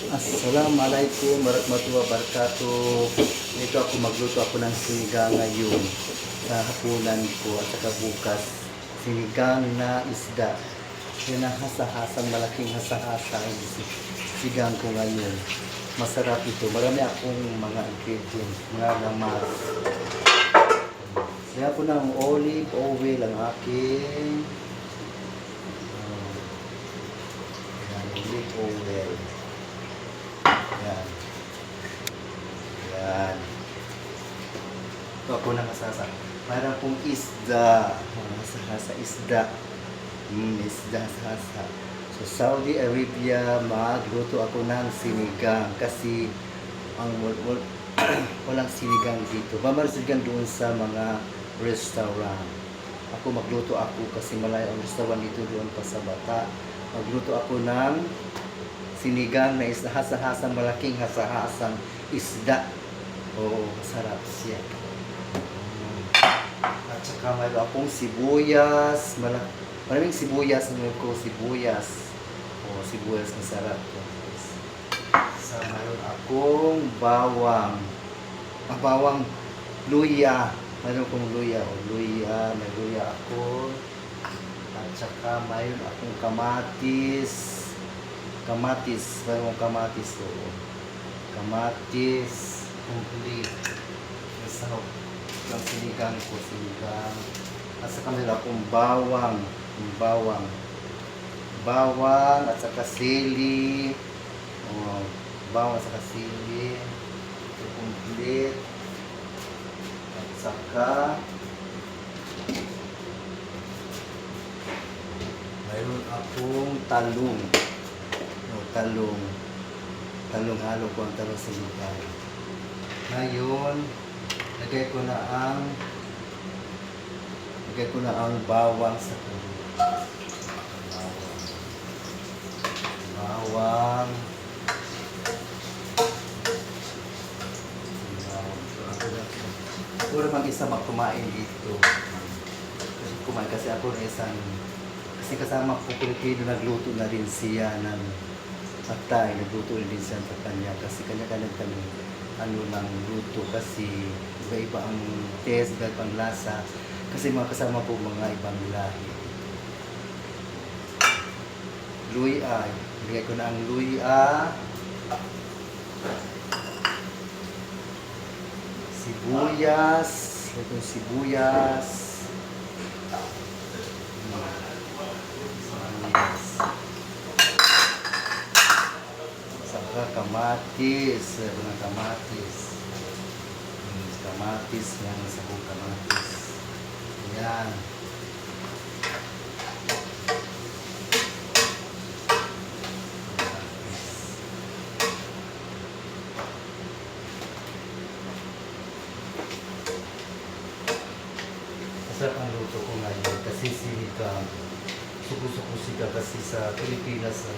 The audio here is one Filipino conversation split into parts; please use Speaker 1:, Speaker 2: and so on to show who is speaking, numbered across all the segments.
Speaker 1: Assalamualaikum warahmatullahi wabarakatuh. Ito ako magluto ako ng sinigang ngayon sa hapunan ko at saka bukas. Sinigang na isda. Yan ang hasa-hasang malaking hasa-hasa ang sinigang ko ngayon. Masarap ito. Marami akong mga ingredients, mga lamas. Kaya po ng olive oil ang aking olive oil. Yan. Yan. Ito ako nakasasa. Para pong isda. Hasa isda. Isda hasa. So, Saudi Arabia, magluto ako ng sinigang. Kasi, ang walang sinigang dito. Mamarasigan doon sa mga restaurant. Ako magluto ako kasi malayo ang restaurant dito doon pa sa Bata. Magluto ako ng sinigang na isda, hasa-hasang malaking hasa-hasang isda. Oo, masarap siya. At saka mayroon akong sibuyas, maraming sibuyas, sibuyas. Oo, sibuyas masarap to. Sa mayroon akong bawang. Bawang luya. Mayroon akong luya. May luya ako. At saka mayroon akong kamatis. Mayroong kamatis to. Kamatis, complete. Masarap ng sinigang ko, sinigang. At saka mayroon akong bawang. Bawang at saka sili. Bawang at saka sili. Ito complete. At saka mayroon akong talong. Talong halo ko ang talong sinigang. Ngayon, lagay ko na ang bawang sa talong. Bawang. Puro mag-isa magkumain dito. Kumain kasi ako na isang kasi kasama ko Pilipino, nagluto na rin siya ng patay, nagluto din siya sa kanya kasi kanya-kanya kami ng luto kasi iba-iba ang taste, iba-iba ang lasa kasi mga kasama po mga ibang lahi. Luya, bigay ko na ang luya, sibuyas, itong sibuyas, kamatis, kamatis yan, sabong kamatis yan. Masarap ang luto ko ngayon kasi sinigang, suko-suko siya kasi sa Pilipinas,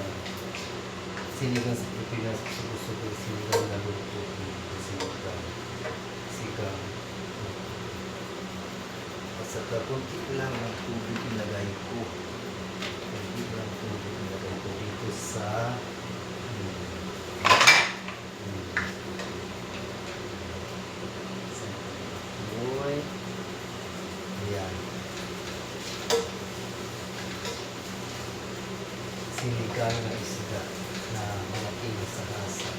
Speaker 1: sinigang sa Pilipinas, suko-suko sinigang na luto, sinigang. At saka kunti lang ang tubig ilagay ko. Dito sa buhay. Ayan. Sinigang na isda na malaking hasa-hasa.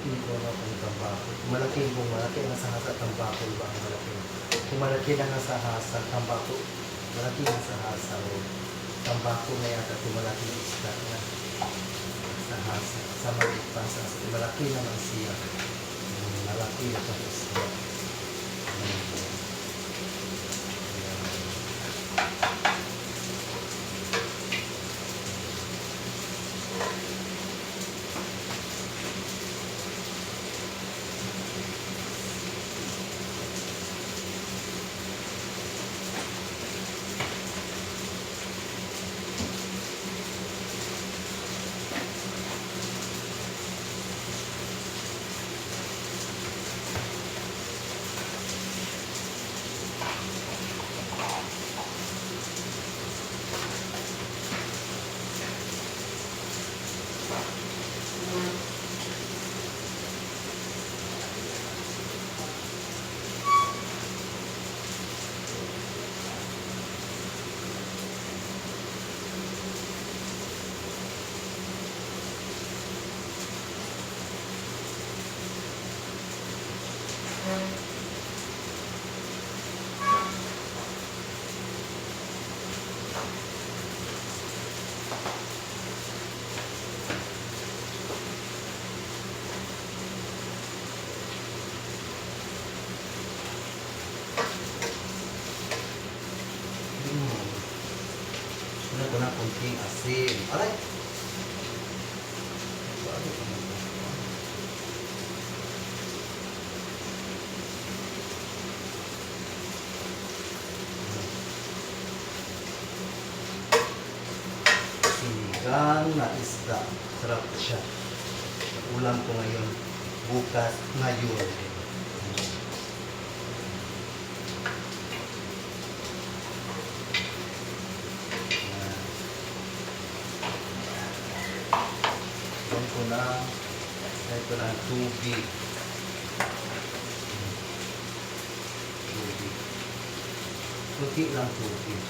Speaker 1: Hindi ko na kung tambako. Malaki ang hasa-hasa, tambako ba ang malaki? Kung malaki na hasa-hasa, tambako, malaki ang hasa-hasa o tambako na yata kung malaki ang isda na hasa-hasa. Sa malipasa, malaki naman siya. Malaki na ang isda. Wala ko na kunting asin. Aray! Sinigang na isda. Sarap siya. Ulam ko ngayon. Bukas ngayon. Ito na tubig. Tubig. Kunti lang tubig.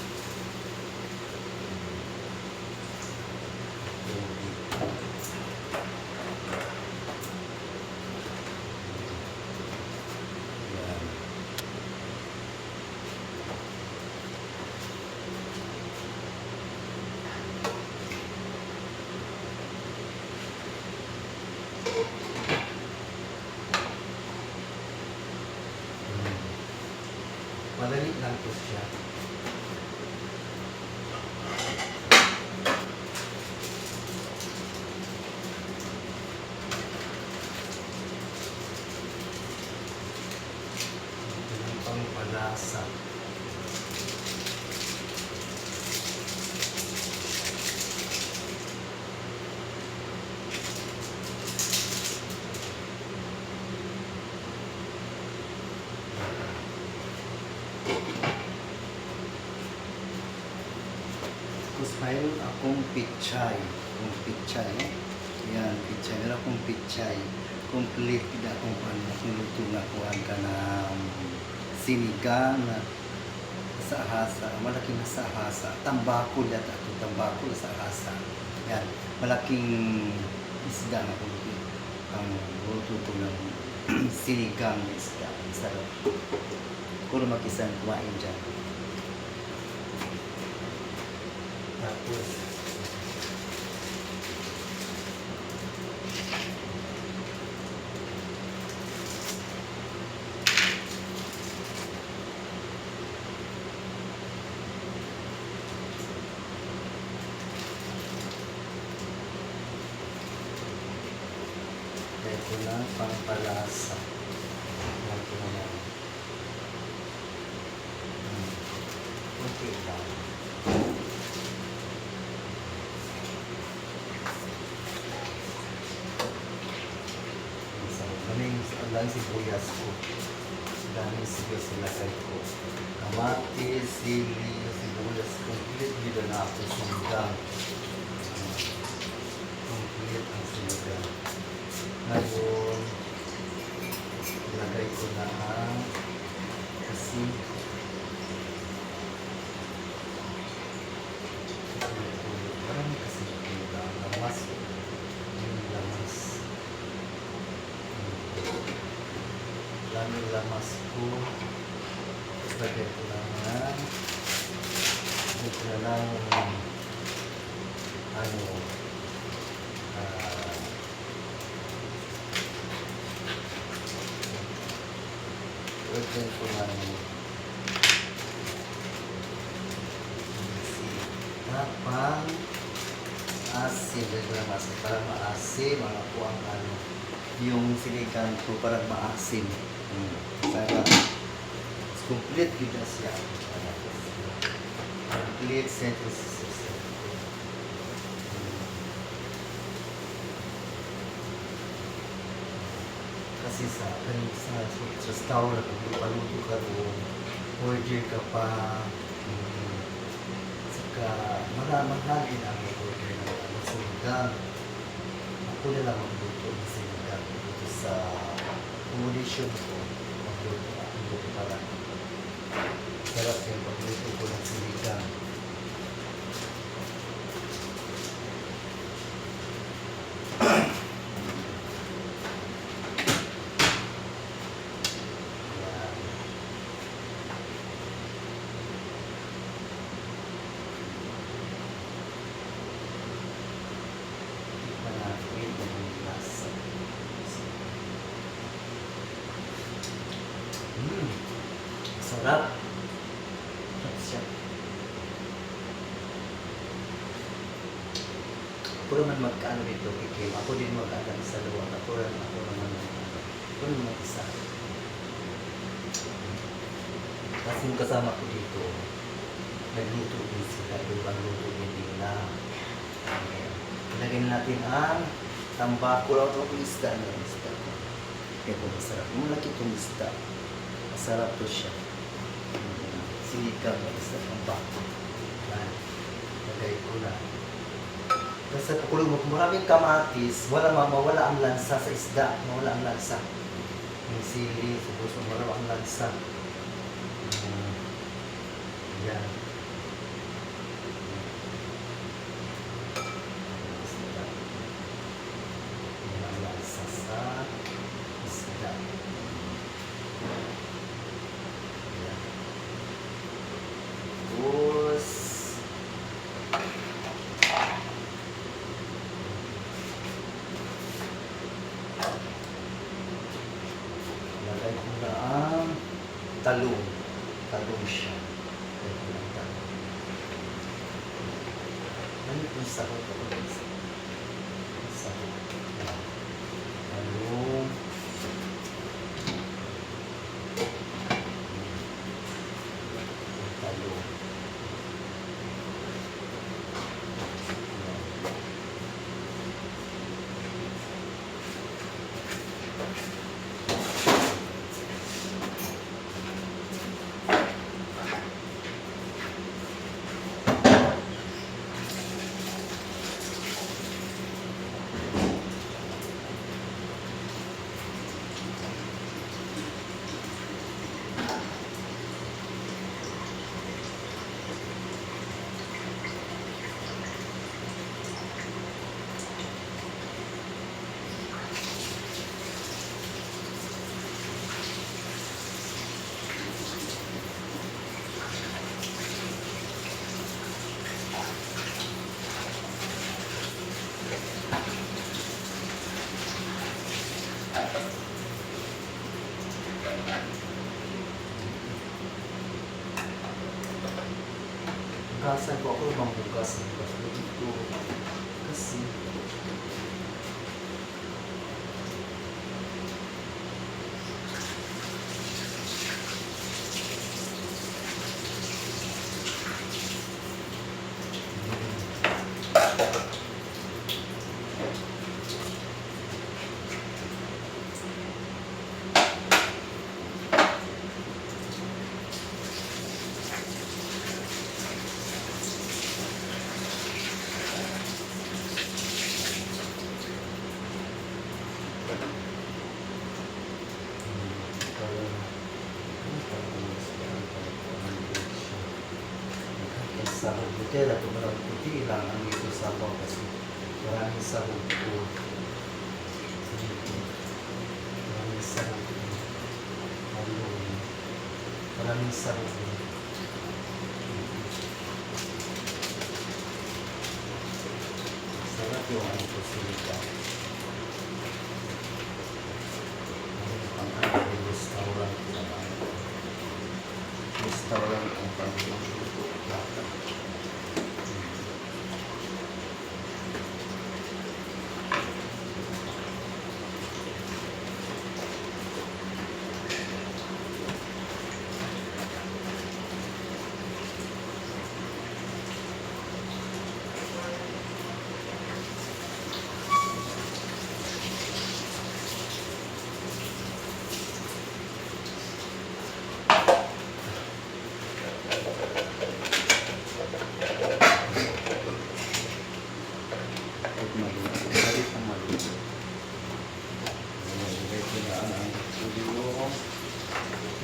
Speaker 1: Tubig. Yan. Madali lang po siya. Ito yung pangpalasa. Tapos mayroon akong pichay. Kung pichay, no? Yan, pichay. Meron akong pichay. Complete na akong luto na kuhan ka ng sinigang na sa hasa. Malaking sa hasa. Tambako dyan ako. Tambako sa hasa. Yan. Malaking isda na kung ang luto ko ng sinigang na isda. Sarap. Kung mag-isang kumain dyan. Tapos ito na pangpalasa. Ito na yan. Okay lang. Daming sibuyas ko. Daming sibuyas nilagay ko. Kamatis, sili, sibuyas. Complete dito na ako sinigang. Complete ang sinigang. Ngayon, ilagay ko na ang asin. Parang kasi lamas. Lamas. Daming lamas ko. Lagay ko lang lagay ko lang tapang asin. Lagay ko lang asin para maasim mga kuwang yung sinigang ko para maasim. Para complete kita siya. Complete sentences. Kasi sa restaurant, kung paluto ka doon, order ka pa, saka maraming ang order ng sinigang. Ako na lang magluto ng sinigang dito sa accommodation ko. Magluto para sarap yung pagluto ko ng sinigang. Sarap. Sarap siya. Ako naman magkaano dito, Kikim. Ako din mag-alam sa luwag. Ako naman mag-alam. Ako naman mag-isa. Kasi yung kasama ko dito, nagluto din sila. Ibang luto din nila. Ilagay natin ang tambako. Wala ito ang isda. Kaya po masarap. Malaki itong isda. Masarap to siya. Sinigang ng isda tambako. Lagay ko na. Kasi pakulong mo, maraming kamatis, mawala ang lansa sa isda. Mawala ang lansa. Yung sili, suppose mawala ang lansa. Yan. Walang lansa sa isda. Yan. Tapos, lagay ko na ang talong. Talong siya. Lagay ko na ang talong. Ano yung sahot ako? Sahot. Talong. Talong. Hugasan ko ako bang hugas dito kasi sahog butil at umarang puti lang ang ito sabaw kasi maraming sahog po. Maraming sahog po. Maraming sahog po. Sarap yung ano po silika. Ang ano restaurant naman. Restaurant ang pang-luto.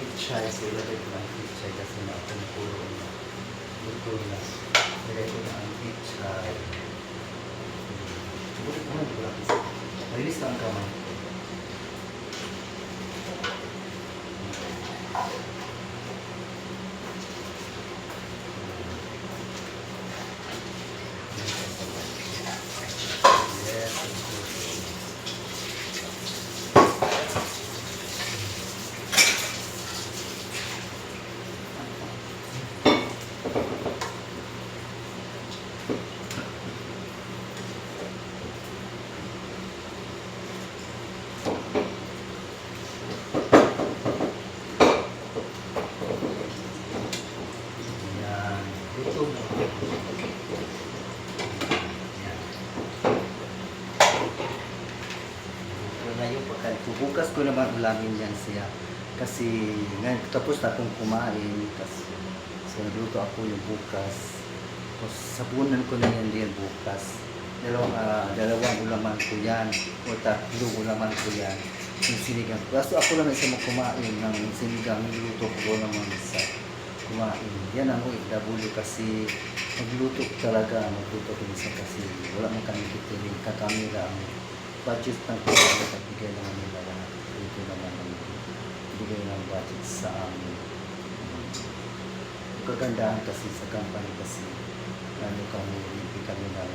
Speaker 1: Pichay, so ilagay ko na ang pichay kasi natin puro na luto na. Ilagay ko na ang pichay. Buti ko na, hindi ko lang isa. Malinis na ang kamay. ngayong pagkain ko. Bukas ko naman ulamin yan siya. Kasi ngayon, tapos na akong kumain. Kasi, so nagluto ako yung bukas. Tapos sabunan ko na yan din bukas. Dalawang ulaman ko yan. O tatlong ulaman ko yan. Yung sinigang. Kaso ako lang isa mo kumain ng sinigang. Nagluto ko naman sa kumain. Yan ang OFW kasi magluto talaga. Magluto ko isa kasi wala man kami kitiling kakamera ang budget ng kumain at bigay naman nila lahat. Ito naman ang bigay ng budget sa amin. Kagandahan kasi sa company kasi ano kami, hindi kami ng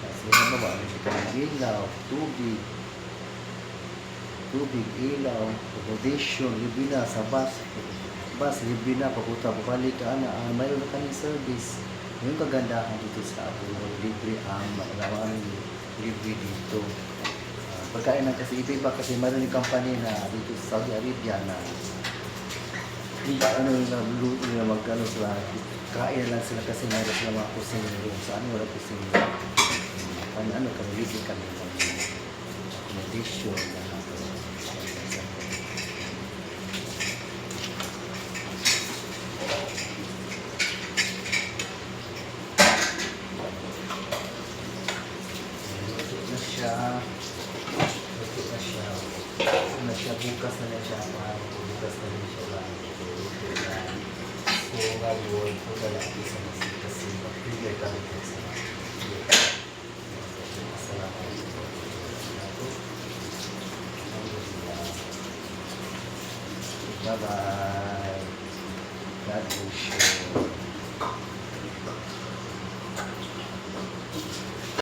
Speaker 1: kasi ano ba, ano siya kami ilaw, tubig, ilaw, accommodation, libre na sa bus, libre na, papunta, bukalik ka na, mayroon na kaming service. Yung kagandahan dito sa Apo, libre ang malaman libre dito. Pagkain na kasi, iba kasi mayroon yung company na dito sa Saudi Arabia na ano na mag-ano sila, kain lang sila kasi mayroon sila mga kusinero. Sa ano wala kusinero. Ano kami, libre kami ng accommodation na bukas na lang siya bukas na lang siya lang so ngayon po na lang isa na siya kasi mag-prepare kami sa salamat bye bye God bless you.